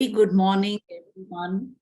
Good morning, everyone.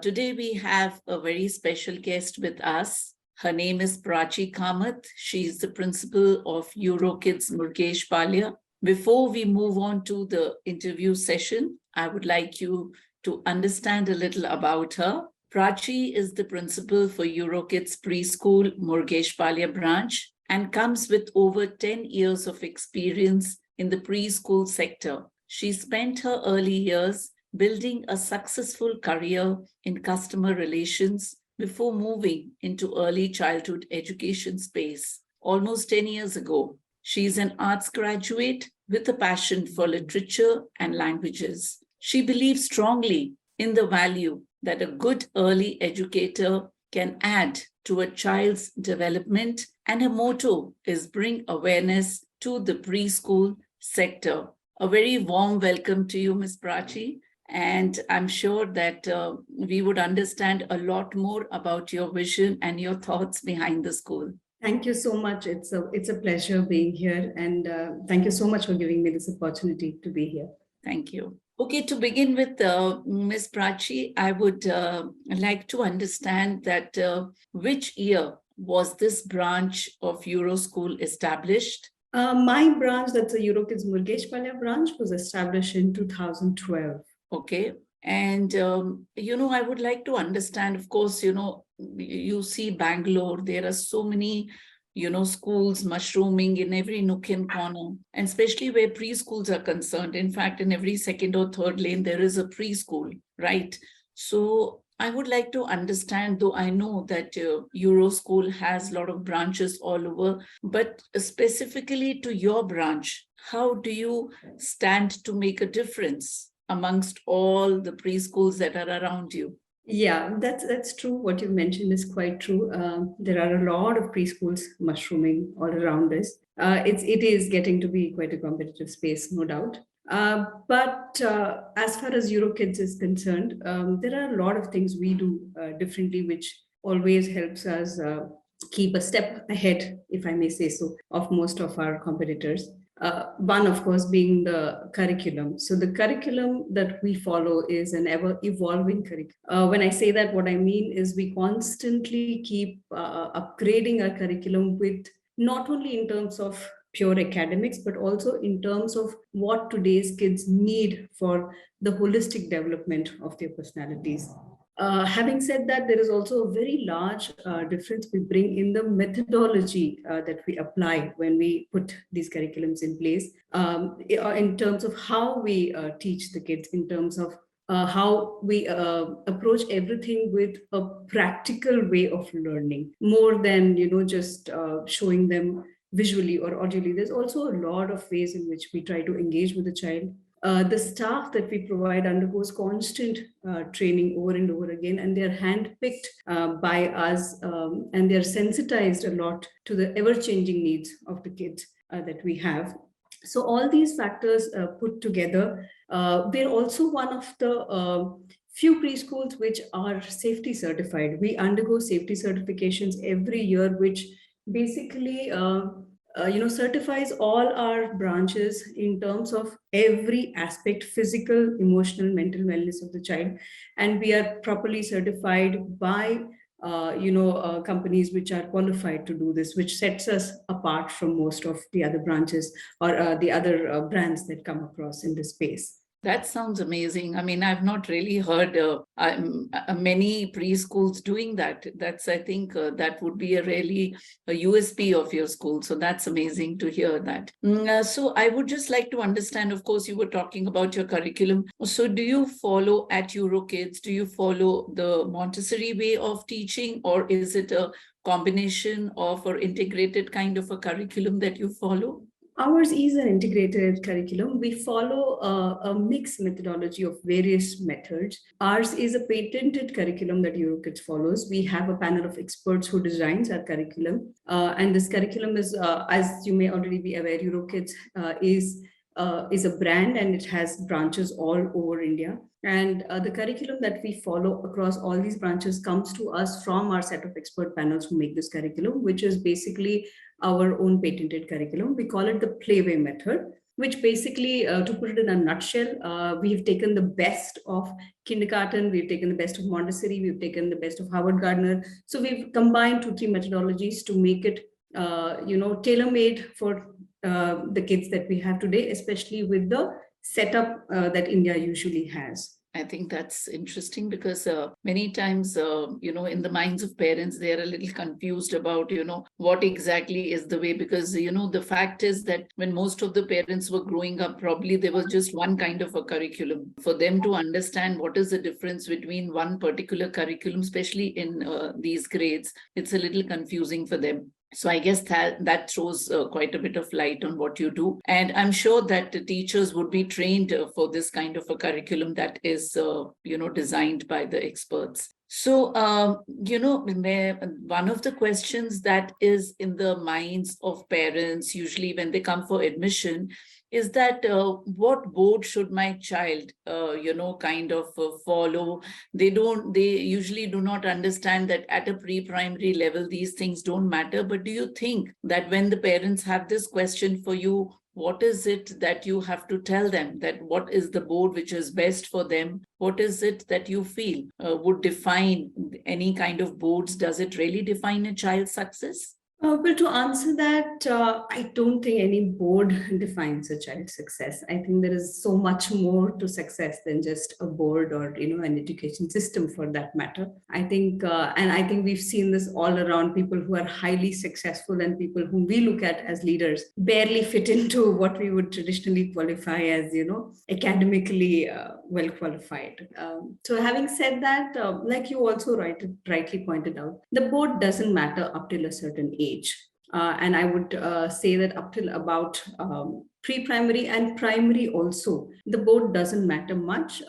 Today we have a very special guest with us. Her name is Prachi Kamat. She is the principal of Euro Kids Murugesh Pallay. Before we move on to the interview session, I would like you to understand a little about her. Prachi is the principal for Euro Kids Preschool Murugeshpalya branch and comes with over 10 years of experience in the preschool sector. She spent her early years building a successful career in customer relations before moving into early childhood education space. Almost 10 years ago, she is an arts graduate with a passion for literature and languages. She believes strongly in the value that a good early educator can add to a child's development, and her motto is bring awareness to the preschool sector. A very warm welcome to you, Ms. Prachi. And I'm sure that we would understand a lot more about your vision and your thoughts behind the school. Thank you so much. It's a pleasure being here. And thank you so much for giving me this opportunity to be here. Thank you. Okay, to begin with, Ms. Prachi, I would like to understand that which year was this branch of Euro School established? My branch, that's the Eurokids Murugesh Pallay branch, was established in 2012. Okay. And, I would like to understand, of course, you see Bangalore, there are so many, schools mushrooming in every nook and corner, and especially where preschools are concerned. In fact, in every second or third lane, there is a preschool, right? So I would like to understand, though I know that Euro School has a lot of branches all over, but specifically to your branch, how do you stand to make a difference amongst all the preschools that are around you? Yeah, that's true. What you mentioned is quite true. There are a lot of preschools mushrooming all around us. It is getting to be quite a competitive space, no doubt. But as far as Eurokids is concerned, there are a lot of things we do differently, which always helps us keep a step ahead, if I may say so, of most of our competitors. One, of course, being the curriculum. So the curriculum that we follow is an ever-evolving curriculum. When I say that, what I mean is we constantly keep upgrading our curriculum with not only in terms of pure academics, but also in terms of what today's kids need for the holistic development of their personalities. Having said that, there is also a very large difference we bring in the methodology that we apply when we put these curriculums in place, in terms of how we teach the kids, in terms of how we approach everything with a practical way of learning, more than just showing them visually or audibly. There's also a lot of ways in which we try to engage with the child. The staff that we provide undergoes constant training over and over again, and they're handpicked by us, and they're sensitized a lot to the ever-changing needs of the kids that we have. So all these factors put together, we're also one of the few preschools which are safety certified. We undergo safety certifications every year, which basically certifies all our branches in terms of every aspect: physical, emotional, mental wellness of the child. And we are properly certified by companies which are qualified to do this, which sets us apart from most of the other branches or the other brands that come across in this space. That sounds amazing. I mean, I've not really heard many preschools doing that. I think that would be a USP of your school. So that's amazing to hear that. So I would just like to understand, of course, you were talking about your curriculum. So do you follow at Eurokids, do you follow the Montessori way of teaching, or is it a combination of or integrated kind of a curriculum that you follow? Ours is an integrated curriculum. We follow a mixed methodology of various methods. Ours is a patented curriculum that Eurokids follows. We have a panel of experts who designs our curriculum. And this curriculum is, as you may already be aware, Eurokids is a brand, and it has branches all over India. And the curriculum that we follow across all these branches comes to us from our set of expert panels who make this curriculum, which is basically our own patented curriculum. We call it the playway method. which basically, to put it in a nutshell, we've taken the best of kindergarten, we've taken the best of Montessori, we've taken the best of Howard Gardner. So we've combined 2, 3 methodologies to make it, tailor-made for the kids that we have today, especially with the setup that India usually has. I think that's interesting because many times, in the minds of parents, they are a little confused about, what exactly is the way. Because, the fact is that when most of the parents were growing up, probably there was just one kind of a curriculum. For them to understand what is the difference between one particular curriculum, especially in these grades, it's a little confusing for them. So I guess that throws quite a bit of light on what you do. And I'm sure that the teachers would be trained for this kind of a curriculum that is, designed by the experts. So, one of the questions that is in the minds of parents, usually when they come for admission, is that what board should my child, follow? They usually do not understand that at a pre-primary level, these things don't matter. But do you think that when the parents have this question for you, what is it that you have to tell them, that what is the board which is best for them? What is it that you feel would define any kind of boards? Does it really define a child's success? Well, to answer that, I don't think any board defines a child's success. I think there is so much more to success than just a board or an education system, for that matter. I think, and I think we've seen this all around. People who are highly successful and people whom we look at as leaders barely fit into what we would traditionally qualify as, academically well qualified. So, having said that, like you also rightly pointed out, the board doesn't matter up till a certain age. And I would say that up till about pre-primary and primary also, the board doesn't matter much.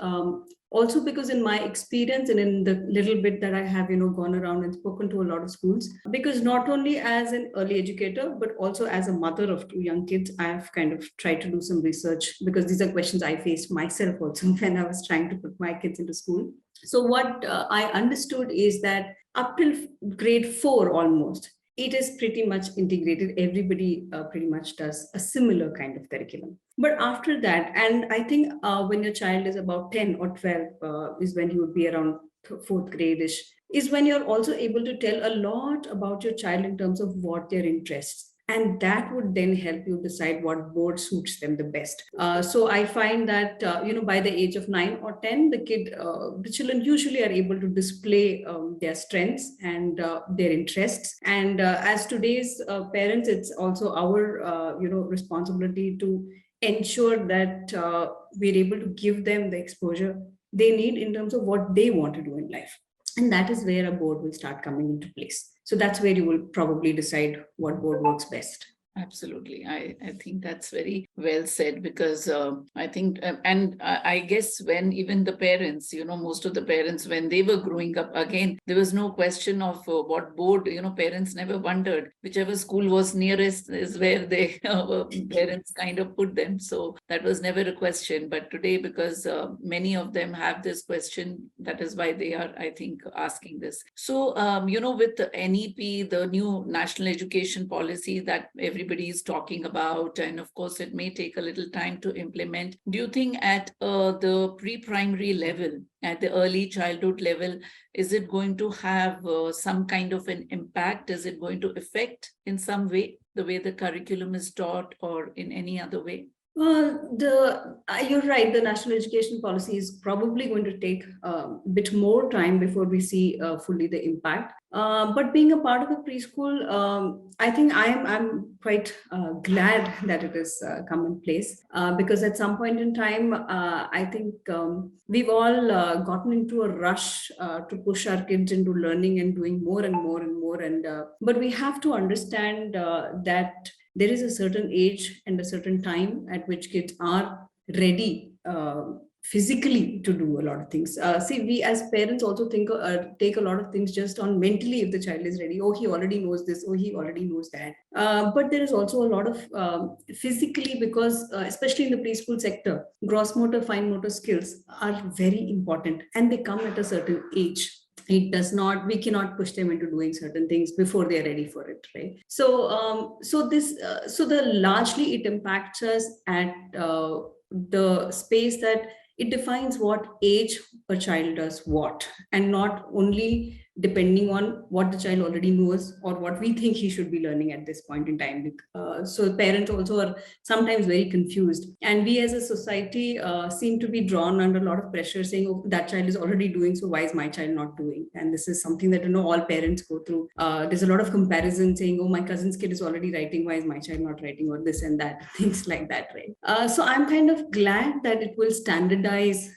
Also because in my experience and in the little bit that I have, gone around and spoken to a lot of schools, because not only as an early educator, but also as a mother of 2 young kids, I've kind of tried to do some research, because these are questions I faced myself also when I was trying to put my kids into school. So what I understood is that up till grade 4 almost, it is pretty much integrated. Everybody pretty much does a similar kind of curriculum. But after that, and I think when your child is about 10 or 12, is when you would be around 4th grade-ish, is when you're also able to tell a lot about your child in terms of what their interests. And that would then help you decide what board suits them the best. So I find that, by the age of 9 or 10, the children usually are able to display their strengths and their interests. And as today's parents, it's also our, responsibility to ensure that we're able to give them the exposure they need in terms of what they want to do in life. And that is where a board will start coming into place. So that's where you will probably decide what board works best. Absolutely. I think that's very well said, because I think, and I guess when even the parents, most of the parents, when they were growing up, again, there was no question of what board, parents never wondered. Whichever school was nearest is where they, parents kind of put them. So that was never a question. But today, because many of them have this question, that is why they are, I think, asking this. So, with the NEP, the new national education policy that everybody is talking about, and of course it may take a little time to implement, do you think at the pre-primary level, at the early childhood level, is it going to have some kind of an impact? Is it going to affect in some way the way the curriculum is taught, or in any other way? You're right. The national education policy is probably going to take a bit more time before we see fully the impact. But being a part of the preschool, I think I'm quite glad that it has come in place, because at some point in time, I think we've all gotten into a rush to push our kids into learning and doing more and more and more. And but we have to understand that there is a certain age and a certain time at which kids are ready physically to do a lot of things. See, we as parents also take a lot of things just on mentally. If the child is ready, oh, he already knows this, oh, he already knows that. But there is also a lot of physically, because especially in the preschool sector, gross motor, fine motor skills are very important, and they come at a certain age. We cannot push them into doing certain things before they're ready for it, right? So the largely it impacts us at the space that it defines what age a child does what, and not only depending on what the child already knows or what we think he should be learning at this point in time. So parents also are sometimes very confused, and we as a society seem to be drawn under a lot of pressure, saying, oh, that child is already doing, so why is my child not doing? And this is something that all parents go through. There's a lot of comparison, saying, oh, my cousin's kid is already writing, why is my child not writing, or this and that, things like that, right? So I'm kind of glad that it will standardize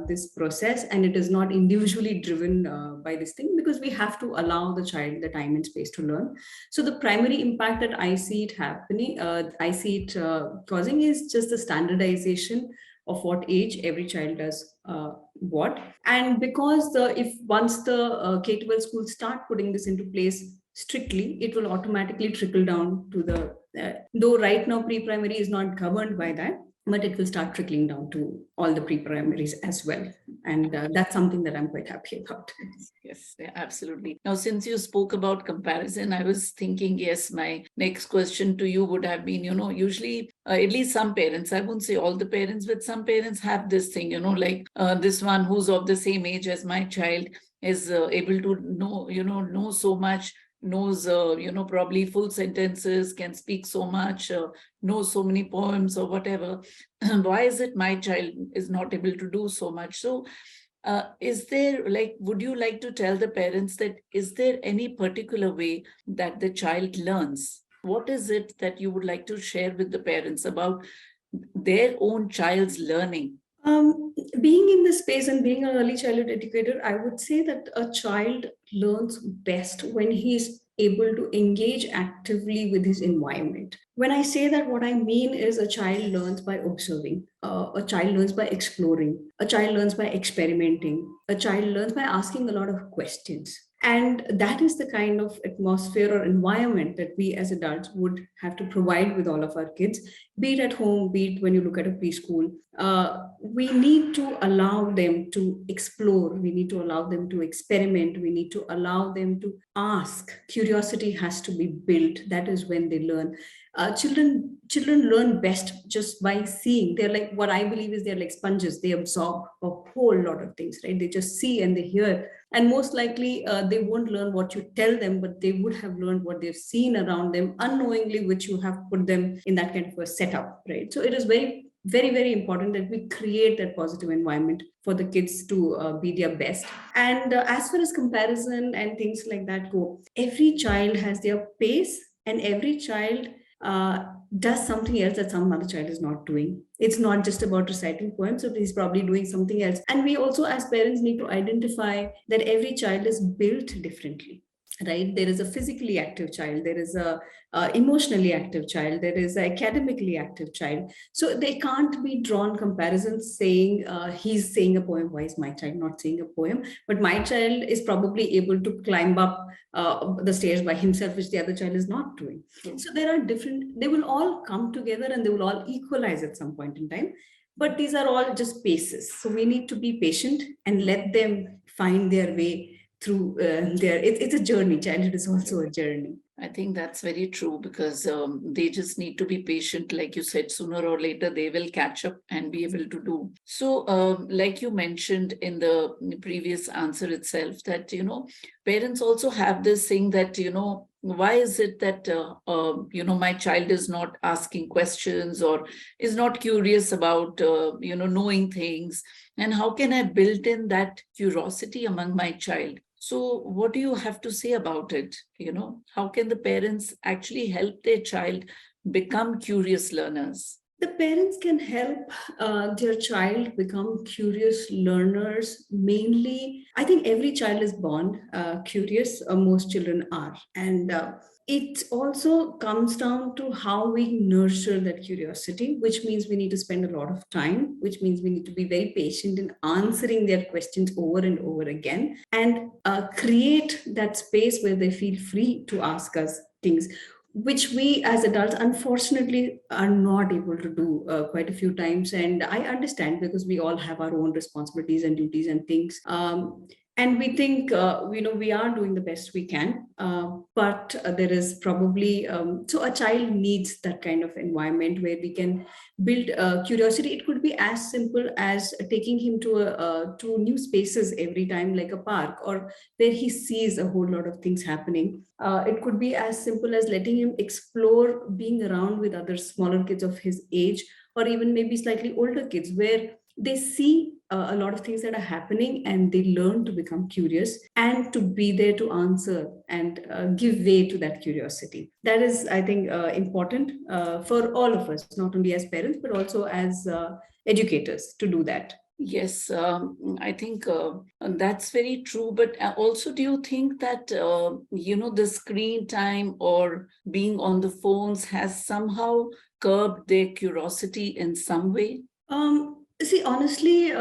this process, and it is not individually driven by this thing, because we have to allow the child the time and space to learn. So the primary impact that I see it happening, I see it causing, is just the standardization of what age every child does what. And because if once the K-12 schools start putting this into place strictly, it will automatically trickle down to the, though right now pre-primary is not governed by that, but it will start trickling down to all the pre-primaries as well. And that's something that I'm quite happy about. Yes, yeah, absolutely. Now, since you spoke about comparison, I was thinking, yes, my next question to you would have been, usually at least some parents, I won't say all the parents, but some parents have this thing, like this one who's of the same age as my child is able to know so much, knows, probably full sentences, can speak so much, knows so many poems or whatever. Why is it my child is not able to do so much? So is there, would you like to tell the parents that, is there any particular way that the child learns? What is it that you would like to share with the parents about their own child's learning? Being in this space and being an early childhood educator, I would say that a child learns best when he's able to engage actively with his environment. When I say that, what I mean is a child learns by observing, a child learns by exploring, a child learns by experimenting, a child learns by asking a lot of questions. And that is the kind of atmosphere or environment that we as adults would have to provide with all of our kids, be it at home, be it when you look at a preschool. We need to allow them to explore. We need to allow them to experiment. We need to allow them to ask. Curiosity has to be built. That is when they learn. Children learn best just by seeing. They're like, what I believe is, they're like sponges. They absorb a whole lot of things, right? They just see and they hear. And most likely they won't learn what you tell them, but they would have learned what they've seen around them unknowingly, which you have put them in that kind of a setup, right? So it is very, very, very important that we create that positive environment for the kids to be their best. And as far as comparison and things like that go, every child has their pace, and every child does something else that some other child is not doing. It's not just about reciting poems, so he's probably doing something else. And we also, as parents, need to identify that every child is built differently, right? There is a physically active child, there is a emotionally active child, there is an academically active child. So they can't be drawn comparisons saying he's saying a poem, why is my child not saying a poem? But my child is probably able to climb up the stairs by himself, which the other child is not doing. So there are different, they will all come together and they will all equalize at some point in time. But these are all just paces. So we need to be patient and let them find their way through it's a journey. Childhood is also a journey. I think that's very true, because they just need to be patient. Like you said, sooner or later, they will catch up and be able to do. So like you mentioned in the previous answer itself, that, parents also have this thing that, why is it that, my child is not asking questions or is not curious about, knowing things? And how can I build in that curiosity among my child? So what do you have to say about it? How can the parents actually help their child become curious learners? The parents can help their child become curious learners. Mainly, I think every child is born curious, most children are. And it also comes down to how we nurture that curiosity, which means we need to spend a lot of time, which means we need to be very patient in answering their questions over and over again, and create that space where they feel free to ask us things, which we as adults unfortunately are not able to do quite a few times. And I understand, because we all have our own responsibilities and duties and things. And we think we are doing the best we can, but there is probably so a child needs that kind of environment where we can build curiosity. It could be as simple as taking him to new spaces every time, like a park, or where he sees a whole lot of things happening. It could be as simple as letting him explore being around with other smaller kids of his age, or even maybe slightly older kids, where they see a lot of things that are happening and they learn to become curious and to be there to answer and give way to that curiosity. That is, I think, important for all of us, not only as parents but also as educators, to do that. Yes, I think that's very true. But also, do you think that, the screen time or being on the phones has somehow curbed their curiosity in some way? See, honestly,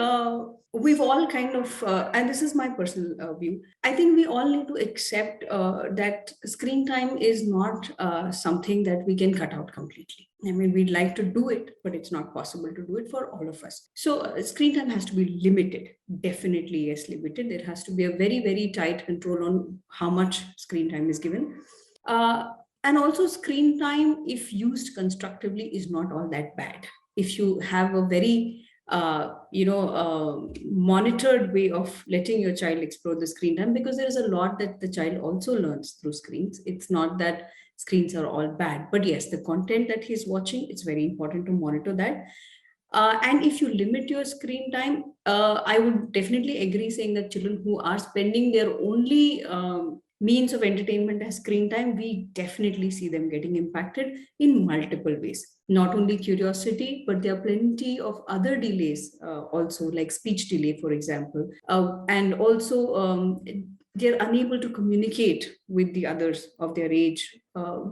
we've all kind of, and this is my personal view, I think we all need to accept that screen time is not something that we can cut out completely. I mean, we'd like to do it, but it's not possible to do it for all of us. So, screen time has to be limited. Definitely, yes, limited. There has to be a very, very tight control on how much screen time is given. Uh, and also, screen time, if used constructively, is not all that bad. If you have a very monitored way of letting your child explore the screen time, because there is a lot that the child also learns through screens. It's not that screens are all bad, but yes, the content that he's watching, it's very important to monitor that. And if you limit your screen time, I would definitely agree saying that children who are spending their only means of entertainment as screen time, we definitely see them getting impacted in multiple ways. Not only curiosity, but there are plenty of other delays also, like speech delay, for example. And also, they're unable to communicate with the others of their age,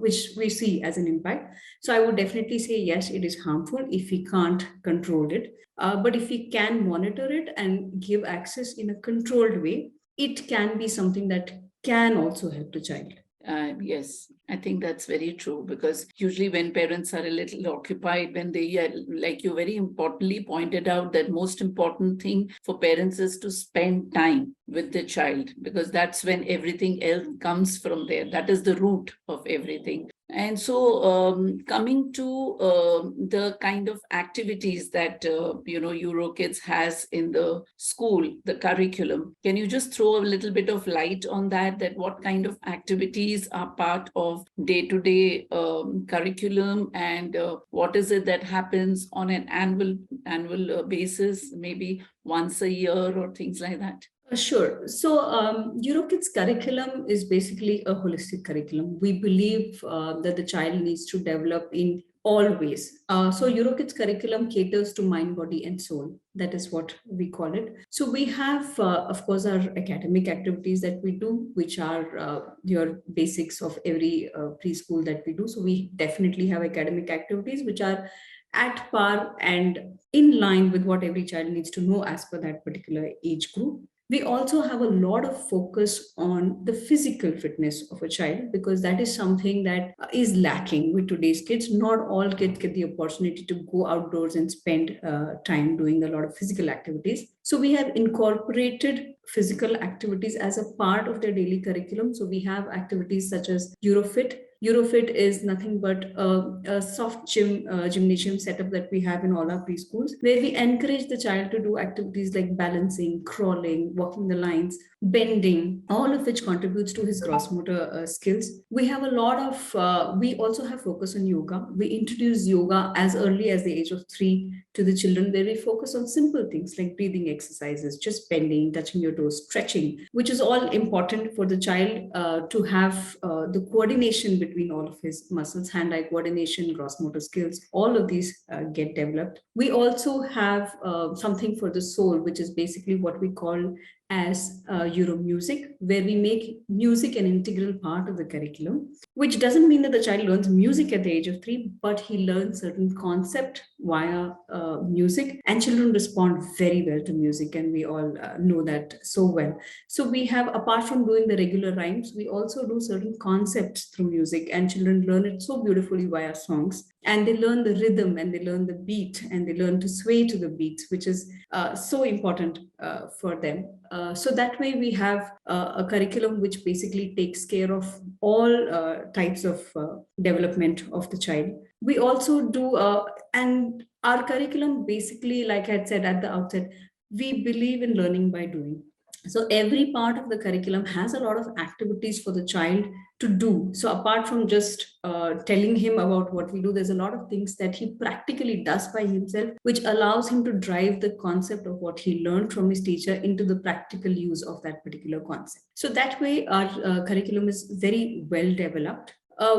which we see as an impact. So I would definitely say, yes, it is harmful if we can't control it. But if we can monitor it and give access in a controlled way, it can be something that can also help the child. Yes, I think that's very true, because usually when parents are a little occupied, when they, like you very importantly pointed out, that most important thing for parents is to spend time with the child, because that's when everything else comes from there. That is the root of everything. And so, coming to the kind of activities that Eurokids has in the school, the curriculum, can you just throw a little bit of light on that? That what kind of activities are part of day-to-day curriculum, and what is it that happens on an annual basis, maybe once a year or things like that? Sure. So, Eurokids curriculum is basically a holistic curriculum. We believe that the child needs to develop in all ways. So, Eurokids curriculum caters to mind, body, and soul. That is what we call it. So, we have, of course, our academic activities that we do, which are your basics of every preschool that we do. So, we definitely have academic activities which are at par and in line with what every child needs to know as per that particular age group. We also have a lot of focus on the physical fitness of a child, because that is something that is lacking with today's kids. Not all kids get the opportunity to go outdoors and spend time doing a lot of physical activities. So we have incorporated physical activities as a part of their daily curriculum. So we have activities such as Eurofit. Eurofit is nothing but a soft gymnasium setup that we have in all our preschools, where we encourage the child to do activities like balancing, crawling, walking the lines, bending, all of which contributes to his gross motor skills. We have a lot of, we also have focus on yoga. We introduce yoga as early as the age of 3 to the children, where we focus on simple things like breathing exercises, just bending, touching your toes, stretching, which is all important for the child to have the coordination between all of his muscles, hand-eye coordination, gross motor skills, all of these get developed. We also have something for the soul, which is basically what we call as Euro music, where we make music an integral part of the curriculum, which doesn't mean that the child learns music at the age of 3, but he learns certain concept via music, and children respond very well to music, and we all know that so well. So we have, apart from doing the regular rhymes, we also do certain concepts through music, and children learn it so beautifully via songs. and they learn the rhythm and they learn the beat and they learn to sway to the beats, which is so important for them. So that way we have a curriculum which basically takes care of all types of development of the child. We also do, and our curriculum basically, like I had said at the outset, we believe in learning by doing. So every part of the curriculum has a lot of activities for the child to do. So apart from just telling him about what we do, there's a lot of things that he practically does by himself, which allows him to drive the concept of what he learned from his teacher into the practical use of that particular concept. So that way, our curriculum is very well developed.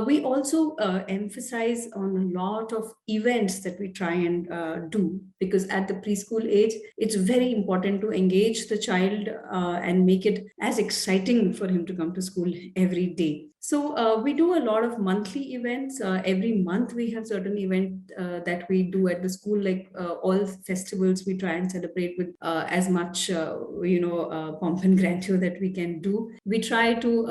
We also emphasize on a lot of events that we try and do, because at the preschool age, it's very important to engage the child and make it as exciting for him to come to school every day. So we do a lot of monthly events. Every month we have certain event that we do at the school, like all festivals we try and celebrate with as much pomp and grandeur that we can do. We try to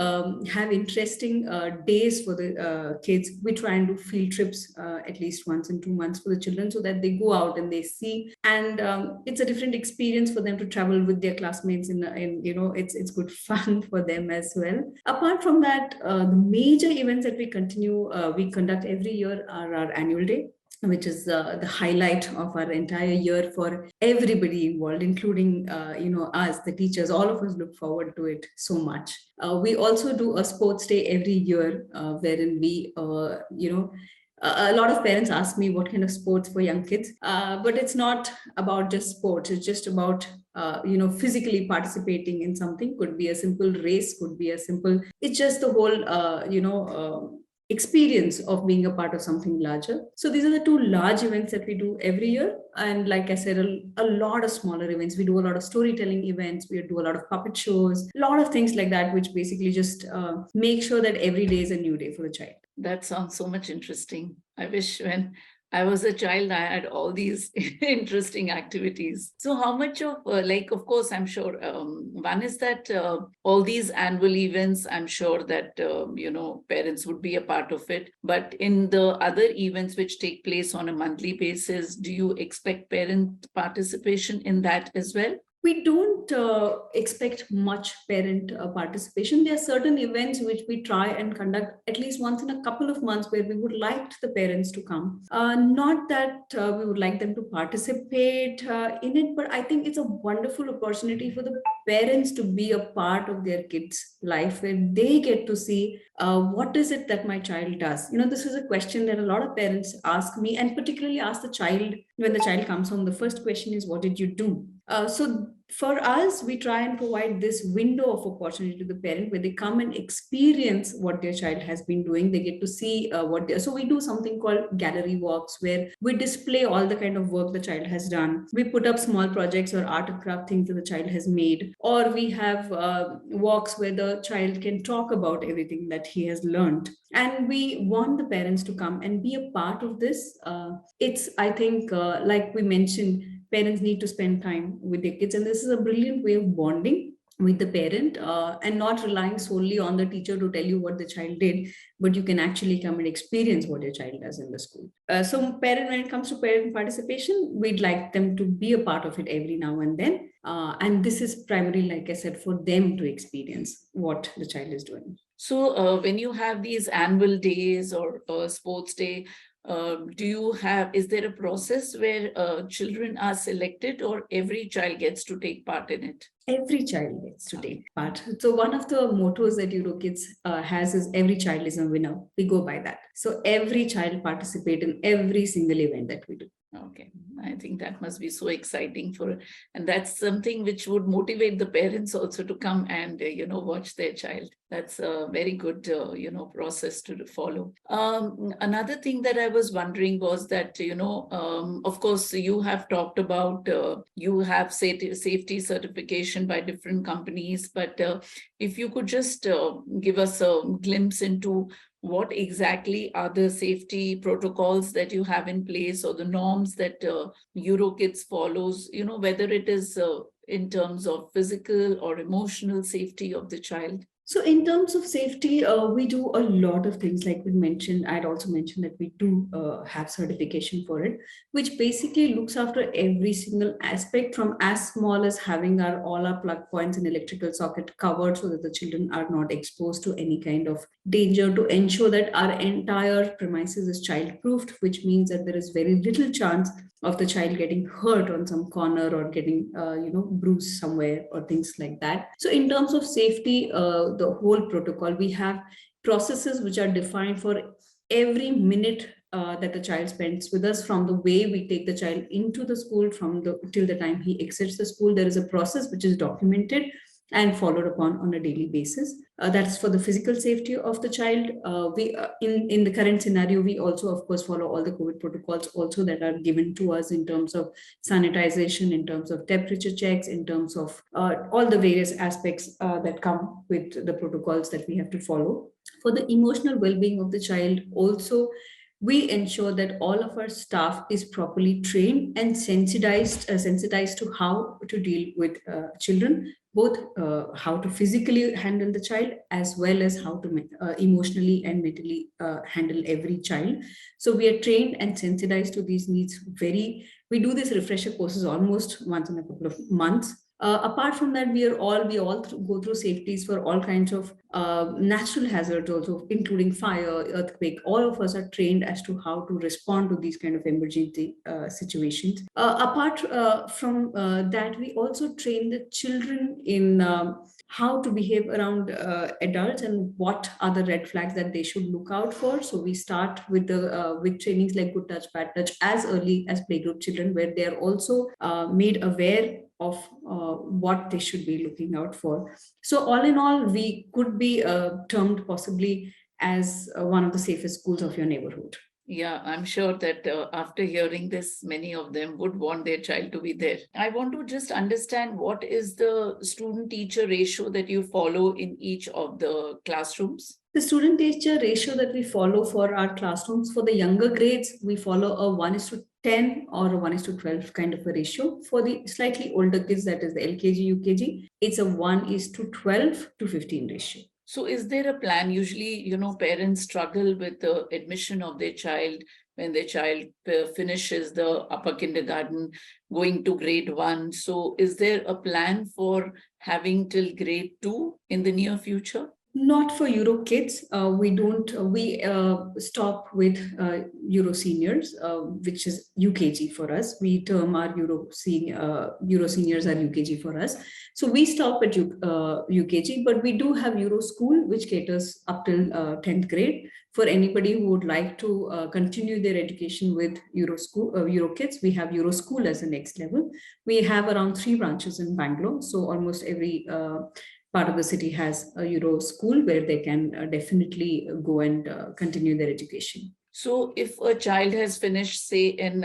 have interesting days for the kids. We try and do field trips at least once in 2 months for the children, so that they go out and they see, and it's a different experience for them to travel with their classmates. It's good fun for them as well. Apart from that, the major events that we conduct every year are our annual day, which is the highlight of our entire year for everybody involved, including us, the teachers. All of us look forward to it so much. We also do a sports day every year, wherein we a lot of parents ask me what kind of sports for young kids, but it's not about just sports. It's just about physically participating in something. Could be a simple race, could be a simple, it's just the whole experience of being a part of something larger. So these are the two large events that we do every year. And like I said, a lot of smaller events. We do a lot of storytelling events. We do a lot of puppet shows, a lot of things like that, which basically just make sure that every day is a new day for the child. That sounds so much interesting. I wish when I was a child, I had all these interesting activities. So how much of, of course, I'm sure one is that all these annual events, I'm sure that, parents would be a part of it. But in the other events which take place on a monthly basis, do you expect parent participation in that as well? We don't expect much parent participation. There are certain events which we try and conduct at least once in a couple of months, where we would like the parents to come. Not that we would like them to participate in it, but I think it's a wonderful opportunity for the parents to be a part of their kids' life, where they get to see what is it that my child does. This is a question that a lot of parents ask me, and particularly ask the child when the child comes home. The first question is, what did you do? So for us, we try and provide this window of opportunity to the parent, where they come and experience what their child has been doing. They get to see so we do something called gallery walks, where we display all the kind of work the child has done. We put up small projects or art and craft things that the child has made, or we have walks where the child can talk about everything that he has learned. And we want the parents to come and be a part of this. It's, I think, like we mentioned, parents need to spend time with their kids, and this is a brilliant way of bonding with the parent, and not relying solely on the teacher to tell you what the child did, but you can actually come and experience what your child does in the school. When it comes to parent participation, we'd like them to be a part of it every now and then, and this is primarily, like I said, for them to experience what the child is doing. So when you have these annual days or sports day, is there a process where children are selected, or every child gets to take part in it? Every child gets to take part. So one of the mottos that Eurokids has is, every child is a winner. We go by that. So every child participates in every single event that we do. Okay, I think that must be so exciting and that's something which would motivate the parents also to come and, watch their child. That's a very good, process to follow. Another thing that I was wondering was that, of course, you have talked about, you have safety certification by different companies, but if you could just give us a glimpse into what exactly are the safety protocols that you have in place, or the norms that Eurokids follows, whether it is in terms of physical or emotional safety of the child? So in terms of safety, we do a lot of things like we mentioned. I'd also mentioned that we do have certification for it, which basically looks after every single aspect from as small as having all our plug points and electrical socket covered so that the children are not exposed to any kind of danger, to ensure that our entire premises is child proofed, which means that there is very little chance of the child getting hurt on some corner or getting bruised somewhere or things like that. So in terms of safety, the whole protocol, we have processes which are defined for every minute that the child spends with us, from the way we take the child into the school from the till the time he exits the school. There is a process which is documented and followed upon on a daily basis. That's for the physical safety of the child. We in the current scenario, we also of course follow all the COVID protocols also that are given to us in terms of sanitization, in terms of temperature checks, in terms of all the various aspects that come with the protocols that we have to follow. For the emotional well-being of the child, also we ensure that all of our staff is properly trained and sensitized to how to deal with children, both how to physically handle the child as well as how to emotionally and mentally handle every child. So we are trained and sensitized to these needs. We do these refresher courses almost once in a couple of months. Apart from that, we go through safeties for all kinds of natural hazards also, including fire, earthquake. All of us are trained as to how to respond to these kind of emergency situations. Apart from that, we also train the children in how to behave around adults and what are the red flags that they should look out for. So we start with with trainings like good touch, bad touch as early as playgroup children, where they are also made aware of what they should be looking out for. So all in all, we could be termed possibly as one of the safest schools of your neighborhood. Yeah, I'm sure that after hearing this, many of them would want their child to be there. I want to just understand, what is the student-teacher ratio that you follow in each of the classrooms? The student teacher ratio that we follow for our classrooms, for the younger grades, we follow a 1:10 or a 1:12 kind of a ratio. For the slightly older kids, that is the LKG, UKG, it's a 1:12 to 15 ratio. So is there a plan? Usually, parents struggle with the admission of their child when their child finishes the upper kindergarten, going to grade 1. So is there a plan for having till grade 2 in the near future? Not for Euro Kids. We don't. We stop with Euro Seniors, which is UKG for us. We term our Euro Seniors are UKG for us. So we stop at UKG, but we do have Euro School, which caters up till 10th grade. For anybody who would like to continue their education with Euro Kids, we have Euro School as the next level. We have around 3 branches in Bangalore. So almost every part of the city has a Euro school where they can definitely go and continue their education. So if a child has finished, say, in,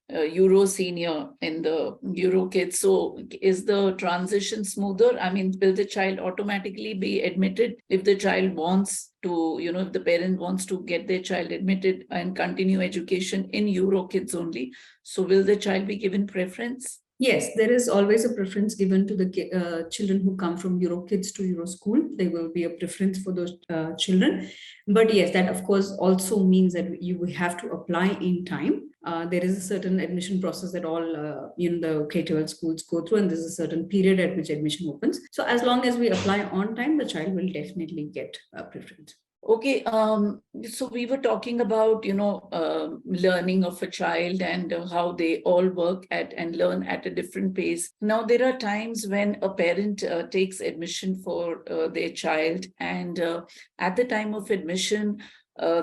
Euro Senior in the Euro Kids, so is the transition smoother? I mean, will the child automatically be admitted if the child wants to, if the parent wants to get their child admitted and continue education in Euro Kids only? So will the child be given preference? Yes, there is always a preference given to the children who come from Euro Kids to Euro School. There will be a preference for those children. But yes, that of course also means that you will have to apply in time. There is a certain admission process that all the K-12 schools go through, and there's a certain period at which admission opens. So as long as we apply on time, the child will definitely get a preference. Okay, so we were talking about, learning of a child and how they all work at and learn at a different pace. Now, there are times when a parent takes admission for their child, and at the time of admission,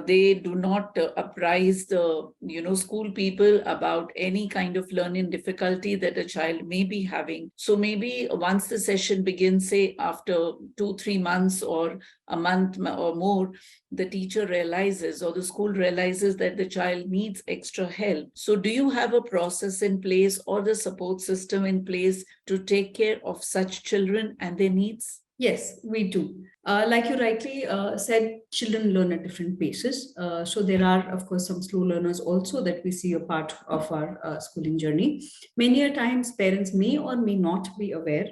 they do not apprise the school people about any kind of learning difficulty that a child may be having. So maybe once the session begins, say after 2-3 months or a month or more, the teacher realizes or the school realizes that the child needs extra help. So do you have a process in place or the support system in place to take care of such children and their needs? Yes, we do. Like you rightly said, children learn at different paces. So there are, of course, some slow learners also that we see a part of our schooling journey. Many a times, parents may or may not be aware.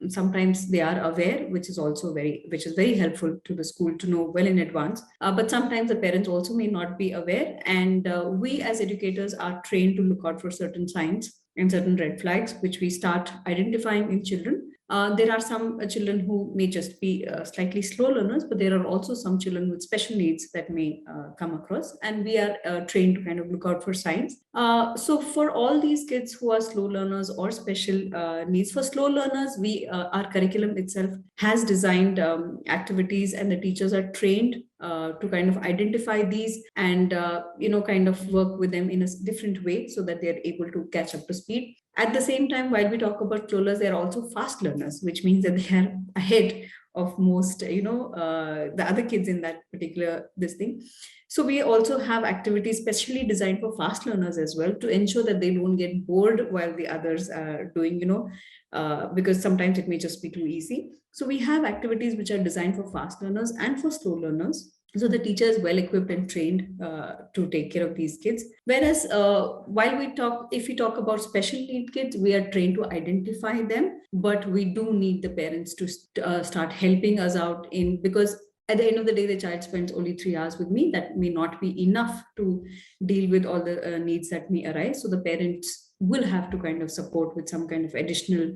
Sometimes they are aware, which is very helpful to the school to know well in advance. But sometimes the parents also may not be aware, and we as educators are trained to look out for certain signs and certain red flags, which we start identifying in children. There are some children who may just be slightly slow learners, but there are also some children with special needs that may come across, and we are trained to kind of look out for signs. So, for all these kids who are slow learners or special needs, for slow learners, our curriculum itself has designed activities, and the teachers are trained to kind of identify these and kind of work with them in a different way so that they're able to catch up to speed. At the same time, while we talk about slow learners, they're also fast learners, which means that they are ahead of most, the other kids in that particular this thing. So we also have activities specially designed for fast learners as well to ensure that they don't get bored while the others are doing, because sometimes it may just be too easy. So we have activities which are designed for fast learners and for slow learners, so the teacher is well equipped and trained to take care of these kids. Whereas while if we talk about special need kids, we are trained to identify them, but we do need the parents to start helping us out in, because at the end of the day, the child spends only 3 hours with me. That may not be enough to deal with all the needs that may arise. So the parents will have to kind of support with some kind of additional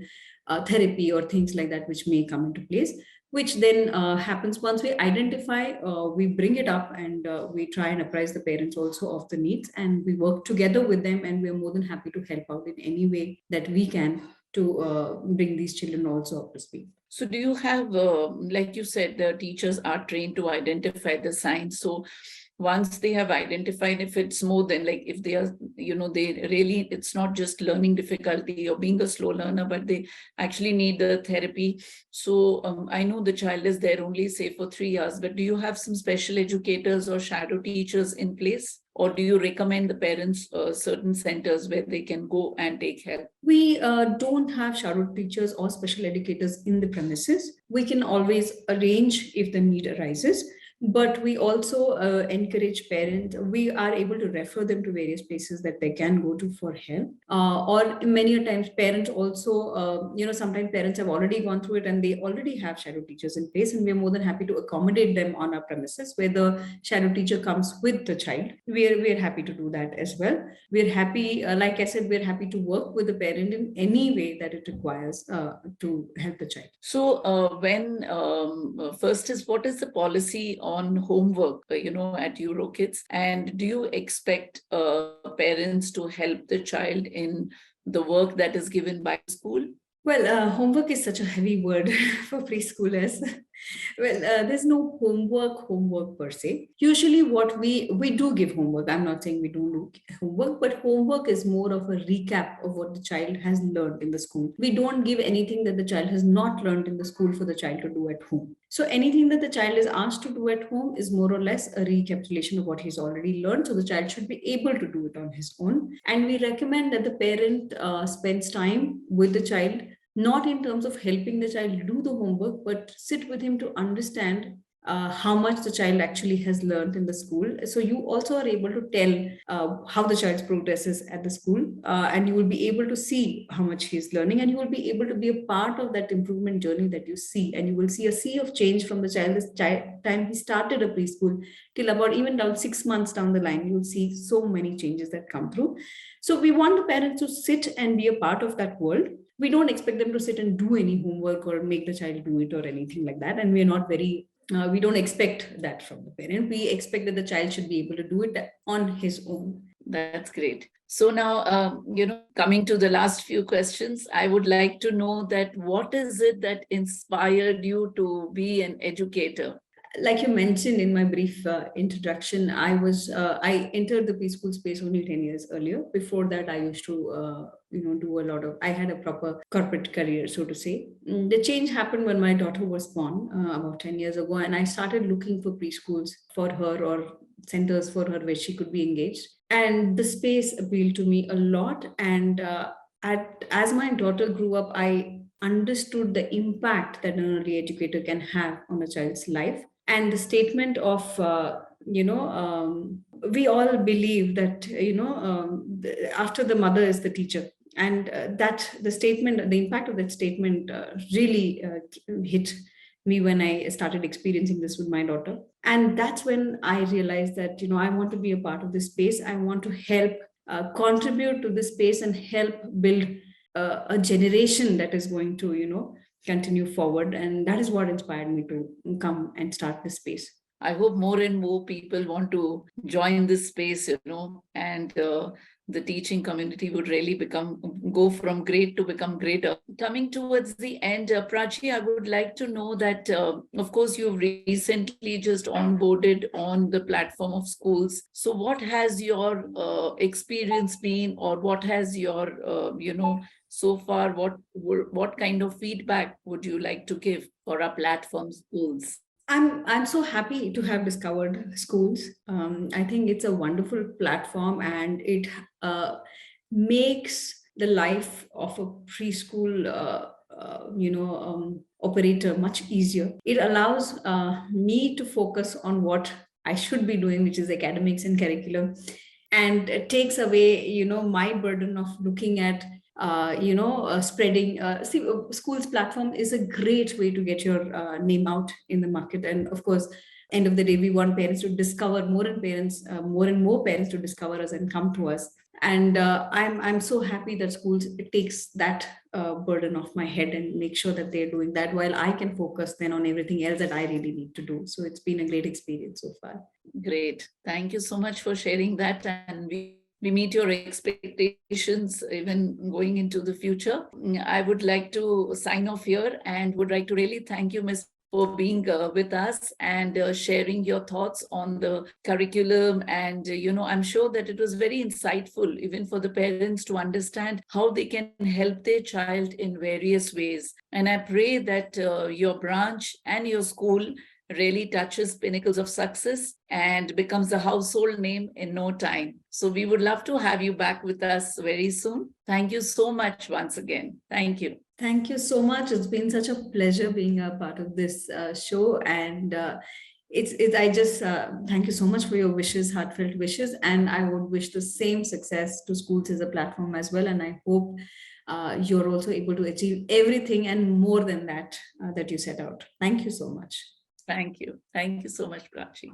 therapy or things like that, which may come into place, which then happens once we identify, we bring it up, and we try and apprise the parents also of the needs, and we work together with them, and we're more than happy to help out in any way that we can to bring these children also up to speed. So do you have, like you said, the teachers are trained to identify the signs. So once they have identified, if it's more than like, if they are, they really, it's not just learning difficulty or being a slow learner, but they actually need the therapy. So I know the child is there only say for 3 hours, but do you have some special educators or shadow teachers in place? Or do you recommend the parents certain centers where they can go and take help? We don't have shadow teachers or special educators in the premises. We can always arrange if the need arises, but we also encourage parents. We are able to refer them to various places that they can go to for help. Or many a times, parents also, sometimes parents have already gone through it and they already have shadow teachers in place, and we're more than happy to accommodate them on our premises where the shadow teacher comes with the child. We're happy to do that as well. We're happy, like I said, we're happy to work with the parent in any way that it requires to help the child. So when first is, what is the policy on homework, at Eurokids? And do you expect parents to help the child in the work that is given by school? Well, homework is such a heavy word for preschoolers. Well, there's no homework per se. Usually what we do give homework. I'm not saying we don't do homework, but homework is more of a recap of what the child has learned in the school. We don't give anything that the child has not learned in the school for the child to do at home. So anything that the child is asked to do at home is more or less a recapitulation of what he's already learned. So the child should be able to do it on his own. And we recommend that the parent spends time with the child, not in terms of helping the child do the homework, but sit with him to understand how much the child actually has learned in the school. So you also are able to tell how the child's progress is at the school, and you will be able to see how much he is learning, and you will be able to be a part of that improvement journey that you see, and you will see a sea of change from the child's time he started a preschool till about even down 6 months down the line. You will see so many changes that come through. So we want the parents to sit and be a part of that world. We don't expect them to sit and do any homework or make the child do it or anything like that. And we're not very, we don't expect that from the parent. We expect that the child should be able to do it on his own. That's great. So now, coming to the last few questions, I would like to know that what is it that inspired you to be an educator? Like you mentioned in my brief introduction, I entered the preschool space only 10 years earlier. Before that, I used to do a lot of, I had a proper corporate career, so to say. The change happened when my daughter was born about 10 years ago, and I started looking for preschools for her or centers for her where she could be engaged. And the space appealed to me a lot. And as my daughter grew up, I understood the impact that an early educator can have on a child's life. And the statement of, we all believe that, after the mother is the teacher. And that the statement, the impact of that statement really hit me when I started experiencing this with my daughter. And that's when I realized that, I want to be a part of this space. I want to help contribute to this space and help build a generation that is going to, continue forward. And that is what inspired me to come and start this space. I hope more and more people want to join this space, and the teaching community would really go from great to become greater. Coming towards the end, Prachi, I would like to know that, of course, you've recently just onboarded on the platform of Skoolz. So what has your experience been, or what has your, so far, what kind of feedback would you like to give for our platform Skoolz? I'm so happy to have discovered Skoolz. I think it's a wonderful platform, and it makes the life of a preschool operator much easier. It allows me to focus on what I should be doing, which is academics and curriculum, and it takes away my burden of looking at spreading. Skoolz platform is a great way to get your name out in the market. And of course, end of the day, we want parents to discover more, and more and more parents to discover us and come to us. And I'm so happy that Skoolz, it takes that burden off my head and make sure that they're doing that, while I can focus then on everything else that I really need to do. So it's been a great experience so far. Great. Thank you so much for sharing that. And we meet your expectations even going into the future. I would like to sign off here and would like to really thank you, Ms. for being with us and sharing your thoughts on the curriculum. And, I'm sure that it was very insightful even for the parents to understand how they can help their child in various ways. And I pray that your branch and your school really touches pinnacles of success and becomes a household name in no time. So we would love to have you back with us very soon. Thank you so much once again. Thank you. Thank you so much. It's been such a pleasure being a part of this show. And I just thank you so much for your wishes, heartfelt wishes. And I would wish the same success to Skoolz as a platform as well. And I hope you're also able to achieve everything and more than that that you set out. Thank you so much. Thank you. Thank you so much, Prachi.